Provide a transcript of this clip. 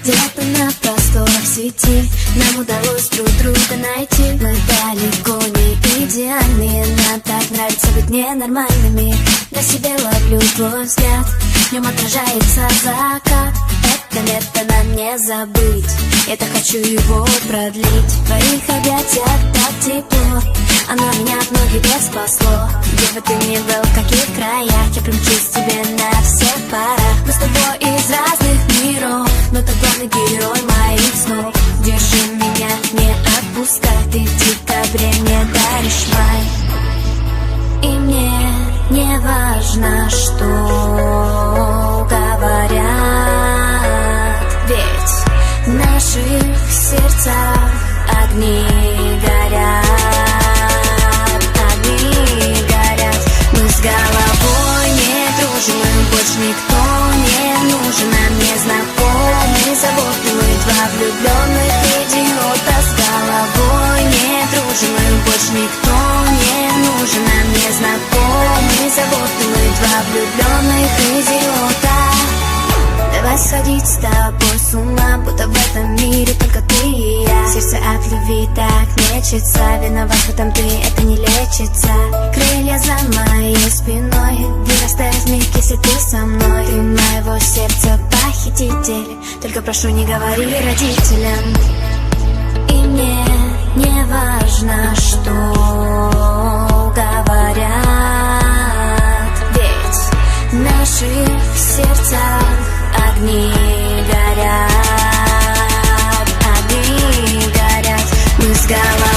Где-то на просторах сети нам удалось друг друга найти. Мы далеко не идеальные, нам так нравится быть ненормальными. На себе ловлю твой взгляд, в нем отражается закат. Это лето нам не забыть, я так хочу его продлить. В твоих объятиях так тепло, оно меня от многих бед спасло. Где бы ты ни был, в каких краях, я примчусь к тебе на всех парах. Мы с тобой из разных миров, но ты главный герой моих снов. Держи меня, не отпускай, ты в декабре мне даришь май. И мне не важно, что говорят, ведь в наших сердцах огни горят, огни горят. Мы с головой не дружим, мы больше никто не нужен. Нам не знакомы заботы, мы два влюбленных идиота. С головой не дружим, мы больше никто не нужен. Нам не знакомы заботы, мы два влюбленных идиота. Давай сходить с тобой с ума, будто в этом мире только ты и я. Сердце от любви так мечется, виноват в этом ты, это не лечится. Крылья за моей спиной вырастают вмиг, если ты со мной. Ты моего сердца похититель, только прошу, не говори родителям. И мне не важно, что говорят, ведь в наших сердцах огни горят, огни горят. Мы с головой